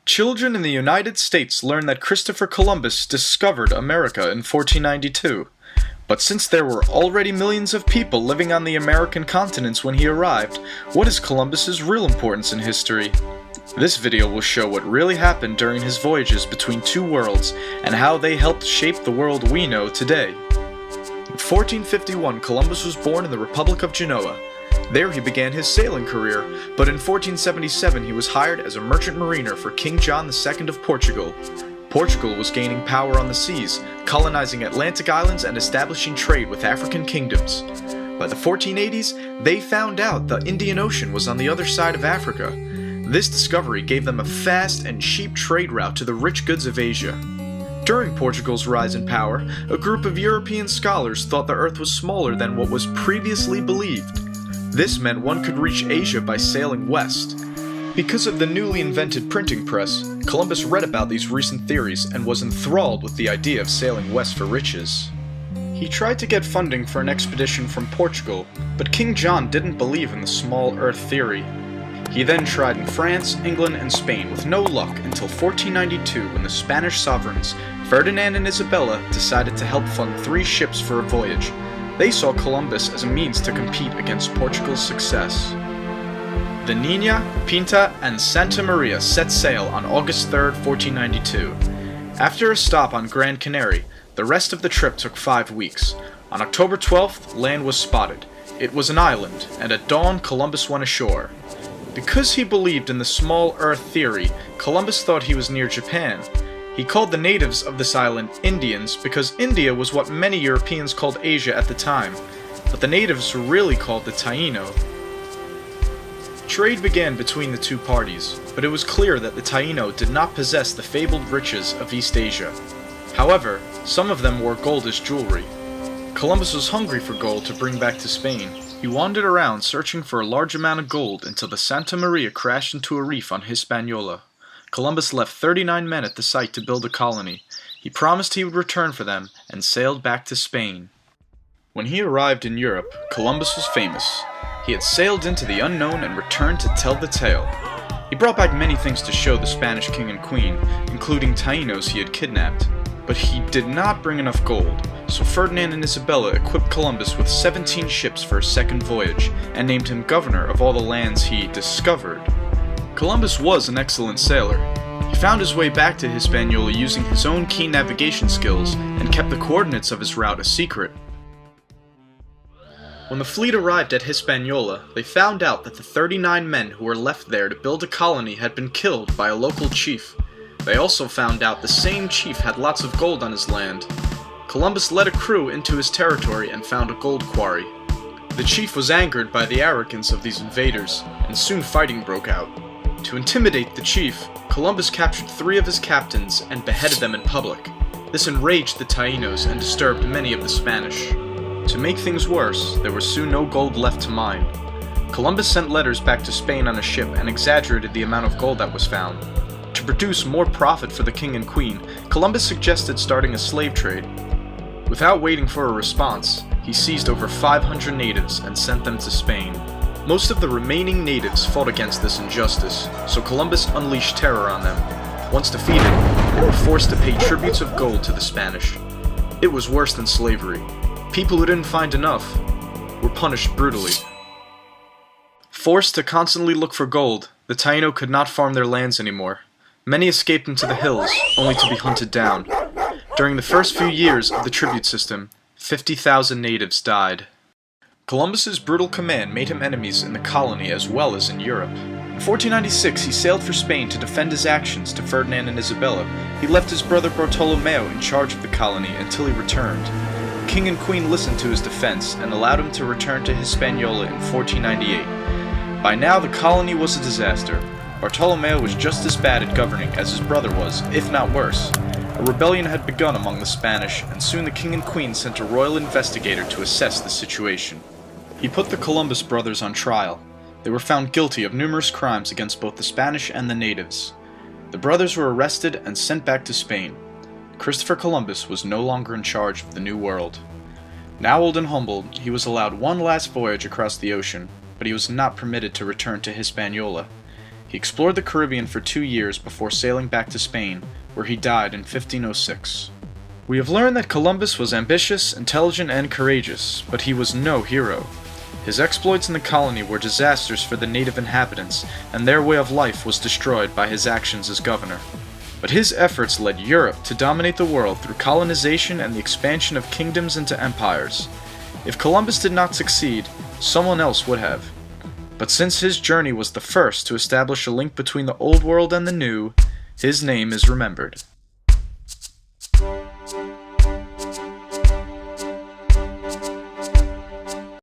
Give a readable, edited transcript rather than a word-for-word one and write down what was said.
Children in the United States learned that Christopher Columbus discovered America in 1492. But since there were already millions of people living on the American continents when he arrived, what is Columbus's real importance in history? This video will show what really happened during his voyages between two worlds and how they helped shape the world we know today. In 1451, Columbus was born in the Republic of Genoa. There he began his sailing career, but in 1477 he was hired as a merchant mariner for King John II of Portugal. Portugal was gaining power on the seas, colonizing Atlantic islands and establishing trade with African kingdoms. By the 1480s, they found out the Indian Ocean was on the other side of Africa. This discovery gave them a fast and cheap trade route to the rich goods of Asia. During Portugal's rise in power, a group of European scholars thought the Earth was smaller than what was previously believed. This meant one could reach Asia by sailing west. Because of the newly invented printing press, Columbus read about these recent theories and was enthralled with the idea of sailing west for riches. He tried to get funding for an expedition from Portugal, but King John didn't believe in the small Earth theory. He then tried in France, England, and Spain with no luck until 1492 when the Spanish sovereigns, Ferdinand and Isabella, decided to help fund 3 ships for a voyage. They saw Columbus as a means to compete against Portugal's success. The Niña, Pinta, and Santa Maria set sail on August 3, 1492. After a stop on Gran Canaria, the rest of the trip took 5 weeks. On October 12th, land was spotted. It was an island, and at dawn Columbus went ashore. Because he believed in the small Earth theory, Columbus thought he was near Japan. He called the natives of this island Indians because India was what many Europeans called Asia at the time, but the natives were really called the Taino. Trade began between the two parties, but it was clear that the Taino did not possess the fabled riches of East Asia. However, some of them wore gold as jewelry. Columbus was hungry for gold to bring back to Spain. He wandered around searching for a large amount of gold until the Santa Maria crashed into a reef on Hispaniola. Columbus left 39 men at the site to build a colony. He promised he would return for them and sailed back to Spain. When he arrived in Europe, Columbus was famous. He had sailed into the unknown and returned to tell the tale. He brought back many things to show the Spanish king and queen, including Tainos he had kidnapped. But he did not bring enough gold, so Ferdinand and Isabella equipped Columbus with 17 ships for a second voyage, and named him governor of all the lands he discovered. Columbus was an excellent sailor. He found his way back to Hispaniola using his own keen navigation skills, and kept the coordinates of his route a secret. When the fleet arrived at Hispaniola, they found out that the 39 men who were left there to build a colony had been killed by a local chief. They also found out the same chief had lots of gold on his land. Columbus led a crew into his territory and found a gold quarry. The chief was angered by the arrogance of these invaders, and soon fighting broke out. To intimidate the chief, Columbus captured 3 of his captains and beheaded them in public. This enraged the Tainos and disturbed many of the Spanish. To make things worse, there was soon no gold left to mine. Columbus sent letters back to Spain on a ship and exaggerated the amount of gold that was found. To produce more profit for the king and queen, Columbus suggested starting a slave trade. Without waiting for a response, he seized over 500 natives and sent them to Spain. Most of the remaining natives fought against this injustice, so Columbus unleashed terror on them. Once defeated, they were forced to pay tributes of gold to the Spanish. It was worse than slavery. People who didn't find enough were punished brutally. Forced to constantly look for gold, the Taino could not farm their lands anymore. Many escaped into the hills, only to be hunted down. During the first few years of the tribute system, 50,000 natives died. Columbus's brutal command made him enemies in the colony as well as in Europe. In 1496, he sailed for Spain to defend his actions to Ferdinand and Isabella. He left his brother Bartolomeo in charge of the colony until he returned. The king and queen listened to his defense and allowed him to return to Hispaniola in 1498. By now, the colony was a disaster. Bartolomeo was just as bad at governing as his brother was, if not worse. A rebellion had begun among the Spanish, and soon the king and queen sent a royal investigator to assess the situation. He put the Columbus brothers on trial. They were found guilty of numerous crimes against both the Spanish and the natives. The brothers were arrested and sent back to Spain. Christopher Columbus was no longer in charge of the New World. Now old and humbled, he was allowed one last voyage across the ocean, but he was not permitted to return to Hispaniola. He explored the Caribbean for 2 years before sailing back to Spain, where he died in 1506. We have learned that Columbus was ambitious, intelligent, and courageous, but he was no hero. His exploits in the colony were disasters for the native inhabitants, and their way of life was destroyed by his actions as governor. But his efforts led Europe to dominate the world through colonization and the expansion of kingdoms into empires. If Columbus did not succeed, someone else would have. But since his journey was the first to establish a link between the Old World and the New, his name is remembered.